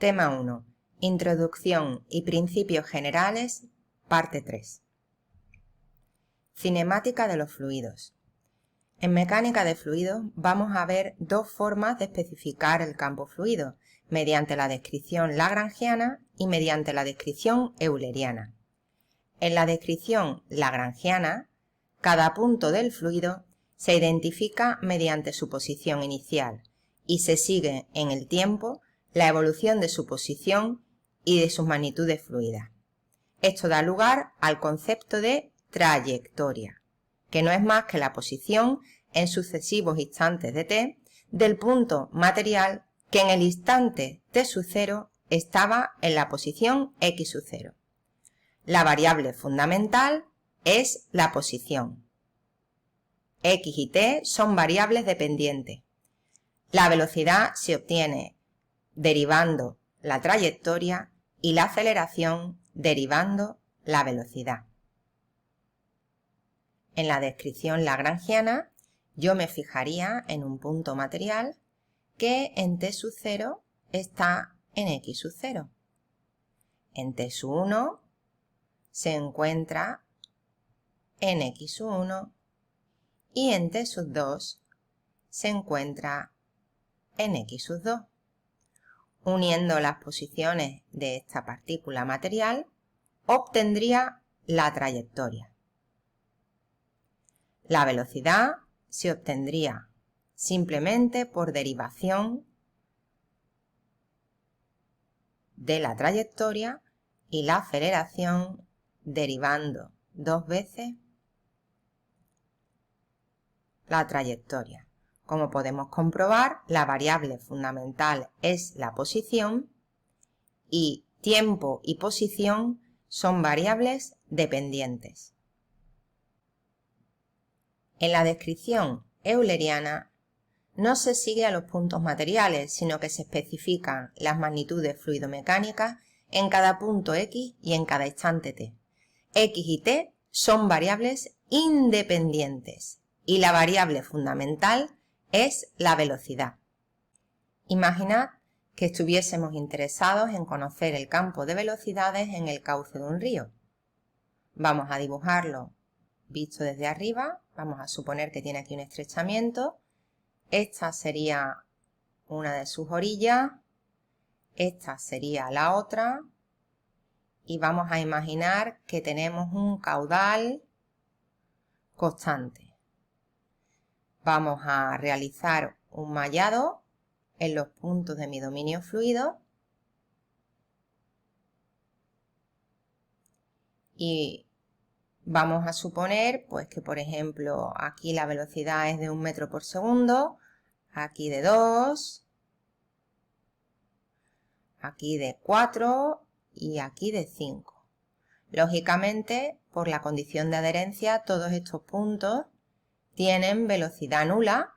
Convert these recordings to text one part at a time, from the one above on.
Tema 1. Introducción y principios generales, parte 3. Cinemática de los fluidos. En mecánica de fluidos vamos a ver dos formas de especificar el campo fluido, mediante la descripción lagrangiana y mediante la descripción euleriana. En la descripción lagrangiana, cada punto del fluido se identifica mediante su posición inicial y se sigue en el tiempo la evolución de su posición y de sus magnitudes fluidas. Esto da lugar al concepto de trayectoria, que no es más que la posición en sucesivos instantes de t del punto material que en el instante t sub 0 estaba en la posición x sub 0. La variable fundamental es la posición. X y t son variables dependientes. La velocidad se obtiene derivando la trayectoria y la aceleración derivando la velocidad. En la descripción lagrangiana yo me fijaría en un punto material que en t sub 0 está en x sub 0. En t sub 1 se encuentra en x sub 1 y en t sub 2 se encuentra en x sub 2. Uniendo las posiciones de esta partícula material, obtendría la trayectoria. La velocidad se obtendría simplemente por derivación de la trayectoria y la aceleración derivando dos veces la trayectoria. Como podemos comprobar, la variable fundamental es la posición y tiempo y posición son variables dependientes. En la descripción euleriana no se sigue a los puntos materiales, sino que se especifican las magnitudes fluidomecánicas en cada punto x y en cada instante t. X y t son variables independientes y la variable fundamental es la velocidad. Imaginad que estuviésemos interesados en conocer el campo de velocidades en el cauce de un río. Vamos a dibujarlo visto desde arriba. Vamos a suponer que tiene aquí un estrechamiento. Esta sería una de sus orillas, esta sería la otra, y vamos a imaginar que tenemos un caudal constante. Vamos a realizar un mallado en los puntos de mi dominio fluido y vamos a suponer pues que, por ejemplo, aquí la velocidad es de 1 metro por segundo, aquí de 2, aquí de 4 y aquí de 5. Lógicamente, por la condición de adherencia, todos estos puntos tienen velocidad nula,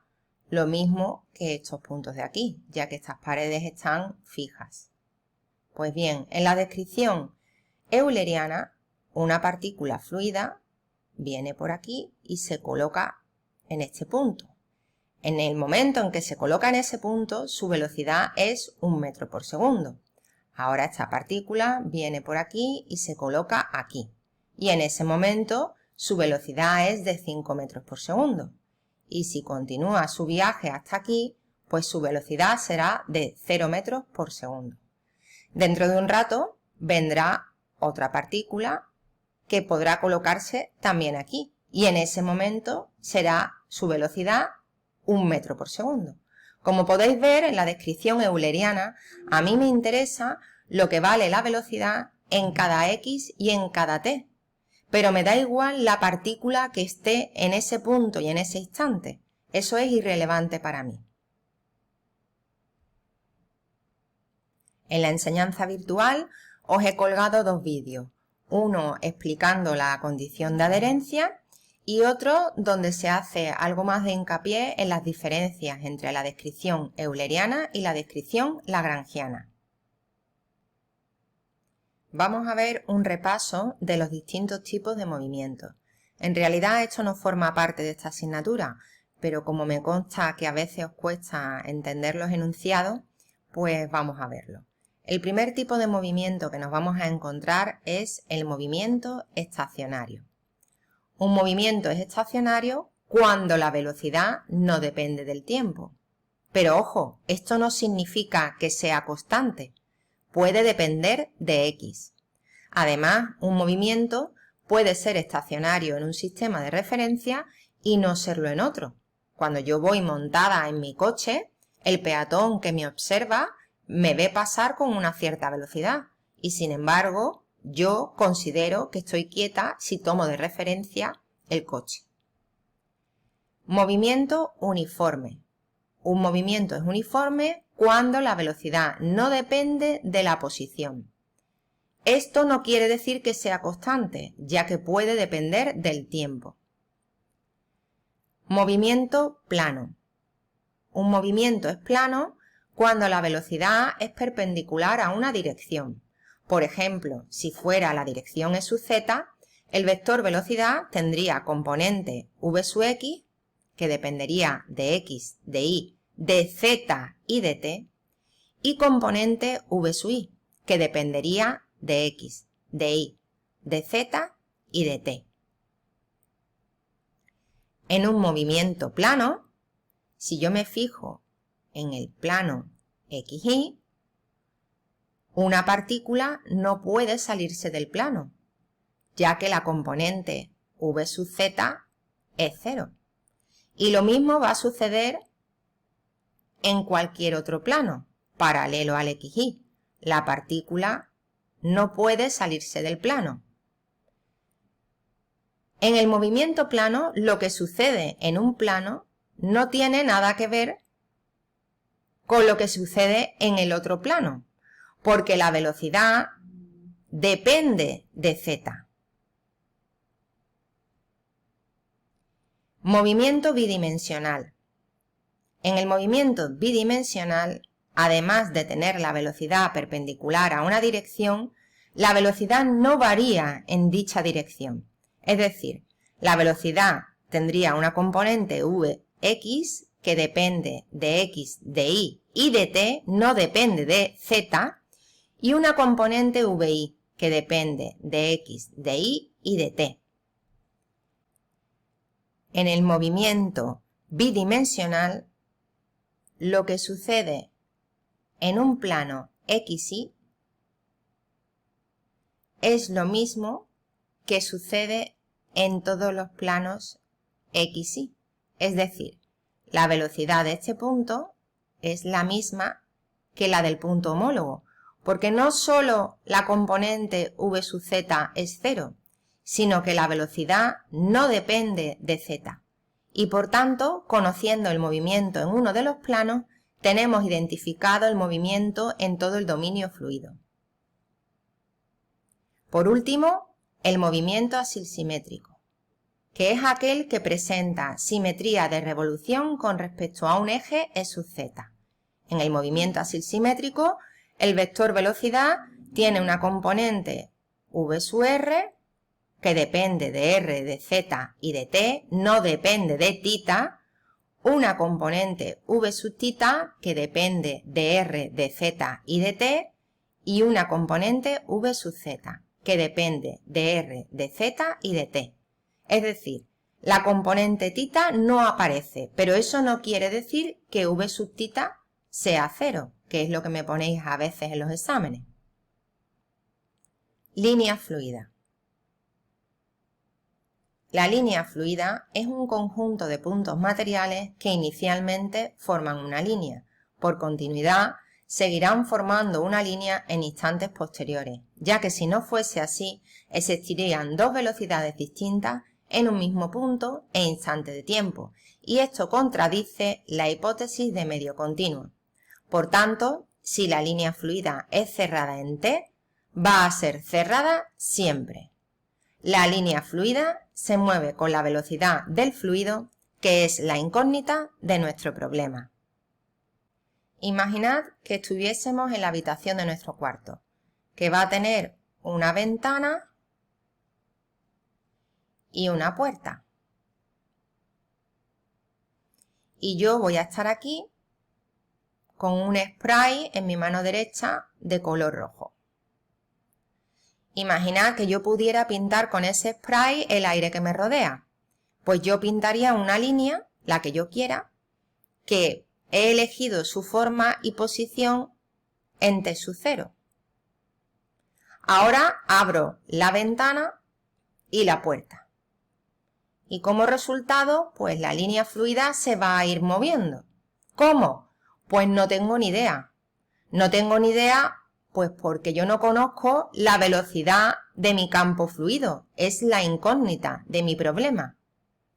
lo mismo que estos puntos de aquí, ya que estas paredes están fijas. Pues bien, en la descripción euleriana, una partícula fluida viene por aquí y se coloca en este punto. En el momento en que se coloca en ese punto, su velocidad es 1 metro por segundo. Ahora esta partícula viene por aquí y se coloca aquí. Y en ese momento su velocidad es de 5 metros por segundo. Y si continúa su viaje hasta aquí, pues su velocidad será de 0 metros por segundo. Dentro de un rato vendrá otra partícula que podrá colocarse también aquí. Y en ese momento será su velocidad 1 metro por segundo. Como podéis ver en la descripción euleriana, a mí me interesa lo que vale la velocidad en cada x y en cada t. Pero me da igual la partícula que esté en ese punto y en ese instante. Eso es irrelevante para mí. En la enseñanza virtual os he colgado dos vídeos. Uno explicando la condición de adherencia y otro donde se hace algo más de hincapié en las diferencias entre la descripción euleriana y la descripción lagrangiana. Vamos a ver un repaso de los distintos tipos de movimientos. En realidad esto no forma parte de esta asignatura, pero como me consta que a veces os cuesta entender los enunciados, pues vamos a verlo. El primer tipo de movimiento que nos vamos a encontrar es el movimiento estacionario. Un movimiento es estacionario cuando la velocidad no depende del tiempo. Pero ojo, esto no significa que sea constante. Puede depender de X. Además, un movimiento puede ser estacionario en un sistema de referencia y no serlo en otro. Cuando yo voy montada en mi coche, el peatón que me observa me ve pasar con una cierta velocidad y, sin embargo, yo considero que estoy quieta si tomo de referencia el coche. Movimiento uniforme. Un movimiento es uniforme cuando la velocidad no depende de la posición. Esto no quiere decir que sea constante, ya que puede depender del tiempo. Movimiento plano. Un movimiento es plano cuando la velocidad es perpendicular a una dirección. Por ejemplo, si fuera la dirección E sub z, el vector velocidad tendría componente v sub x, que dependería de x, de y, de z y de t, y componente v sub y, que dependería de x, de y, de z y de t. En un movimiento plano, si yo me fijo en el plano XY, una partícula no puede salirse del plano, ya que la componente v sub z es 0. Y lo mismo va a suceder en cualquier otro plano, paralelo al XY. La partícula no puede salirse del plano. En el movimiento plano, lo que sucede en un plano no tiene nada que ver con lo que sucede en el otro plano, porque la velocidad depende de z. Movimiento bidimensional. En el movimiento bidimensional, además de tener la velocidad perpendicular a una dirección, la velocidad no varía en dicha dirección. Es decir, la velocidad tendría una componente vx que depende de x, de y y de t, no depende de z, y una componente vi que depende de x, de y y de t. En el movimiento bidimensional, lo que sucede en un plano XY es lo mismo que sucede en todos los planos XY. Es decir, la velocidad de este punto es la misma que la del punto homólogo, porque no solo la componente v sub z es 0, sino que la velocidad no depende de z. Y por tanto, conociendo el movimiento en uno de los planos, tenemos identificado el movimiento en todo el dominio fluido. Por último, el movimiento asilsimétrico, que es aquel que presenta simetría de revolución con respecto a un eje E sub z. En el movimiento asilsimétrico, el vector velocidad tiene una componente v sub r, que depende de r, de z y de t, no depende de θ, una componente v sub θ, que depende de r, de z y de t, y una componente v sub z, que depende de r, de z y de t. Es decir, la componente θ no aparece, pero eso no quiere decir que v sub θ sea 0, que es lo que me ponéis a veces en los exámenes. Línea fluida. La línea fluida es un conjunto de puntos materiales que inicialmente forman una línea. Por continuidad, seguirán formando una línea en instantes posteriores, ya que si no fuese así, existirían dos velocidades distintas en un mismo punto e instante de tiempo, y esto contradice la hipótesis de medio continuo. Por tanto, si la línea fluida es cerrada en t, va a ser cerrada siempre. La línea fluida se mueve con la velocidad del fluido, que es la incógnita de nuestro problema. Imaginad que estuviésemos en la habitación de nuestro cuarto, que va a tener una ventana y una puerta. Y yo voy a estar aquí con un spray en mi mano derecha de color rojo. Imaginad que yo pudiera pintar con ese spray el aire que me rodea. Pues yo pintaría una línea, la que yo quiera, que he elegido su forma y posición en T sub 0. Ahora abro la ventana y la puerta. Y como resultado, pues la línea fluida se va a ir moviendo. ¿Cómo? Pues no tengo ni idea. No tengo ni idea, pues porque yo no conozco la velocidad de mi campo fluido. Es la incógnita de mi problema.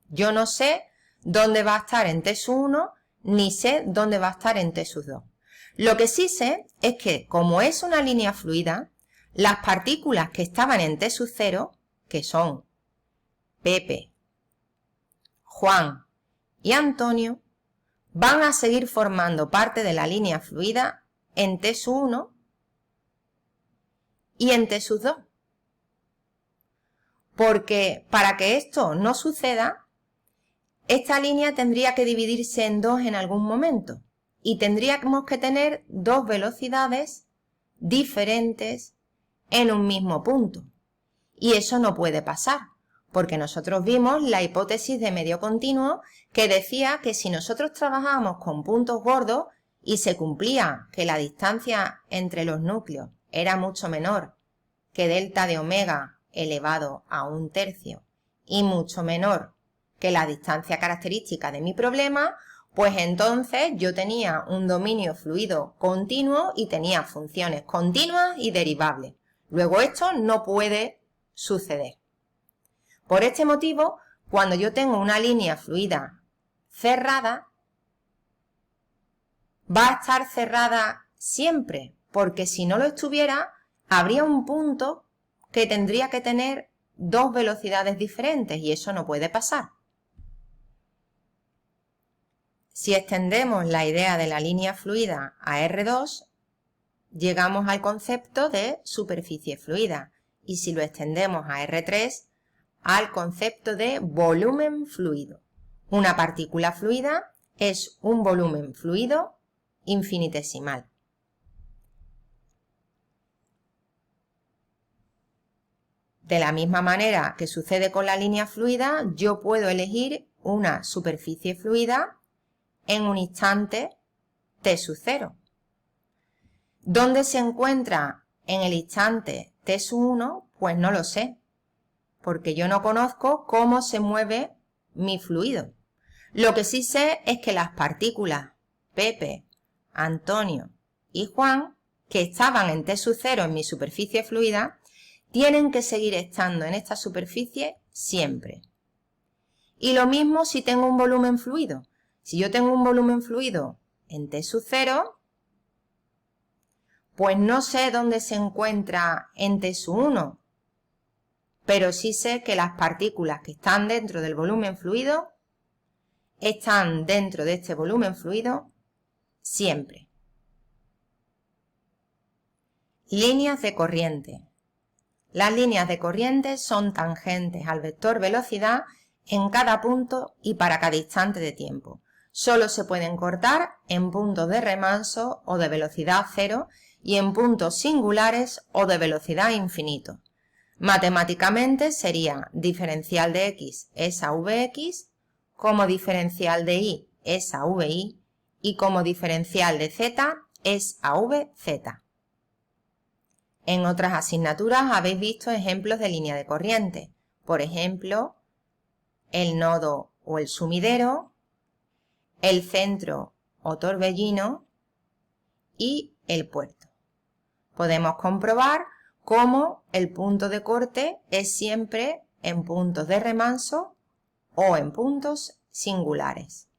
Yo no sé dónde va a estar en T sub 1, ni sé dónde va a estar en T sub 2. Lo que sí sé es que, como es una línea fluida, las partículas que estaban en T sub 0, que son Pepe, Juan y Antonio, van a seguir formando parte de la línea fluida en T sub 1 y en T sub 2. Porque para que esto no suceda, esta línea tendría que dividirse en dos en algún momento y tendríamos que tener dos velocidades diferentes en un mismo punto. Y eso no puede pasar, porque nosotros vimos la hipótesis de medio continuo que decía que si nosotros trabajábamos con puntos gordos y se cumplía que la distancia entre los núcleos era mucho menor que delta de omega elevado a 1/3 y mucho menor que la distancia característica de mi problema, pues entonces yo tenía un dominio fluido continuo y tenía funciones continuas y derivables. Luego esto no puede suceder. Por este motivo, cuando yo tengo una línea fluida cerrada, va a estar cerrada siempre, porque si no lo estuviera, habría un punto que tendría que tener dos velocidades diferentes y eso no puede pasar. Si extendemos la idea de la línea fluida a R2, llegamos al concepto de superficie fluida y si lo extendemos a R3, al concepto de volumen fluido. Una partícula fluida es un volumen fluido infinitesimal. De la misma manera que sucede con la línea fluida, yo puedo elegir una superficie fluida en un instante T sub 0. ¿Dónde se encuentra en el instante T sub 1? Pues no lo sé, porque yo no conozco cómo se mueve mi fluido. Lo que sí sé es que las partículas Pepe, Antonio y Juan, que estaban en T sub 0 en mi superficie fluida, tienen que seguir estando en esta superficie siempre. Y lo mismo si tengo un volumen fluido. Si yo tengo un volumen fluido en T sub 0, pues no sé dónde se encuentra en T sub 1, pero sí sé que las partículas que están dentro del volumen fluido están dentro de este volumen fluido siempre. Líneas de corriente. Las líneas de corriente son tangentes al vector velocidad en cada punto y para cada instante de tiempo. Solo se pueden cortar en puntos de remanso o de velocidad cero y en puntos singulares o de velocidad infinito. Matemáticamente sería diferencial de x es a vx, como diferencial de y es a vi y como diferencial de z es a vz. En otras asignaturas habéis visto ejemplos de línea de corriente, por ejemplo, el nodo o el sumidero, el centro o torbellino y el puerto. Podemos comprobar cómo el punto de corte es siempre en puntos de remanso o en puntos singulares.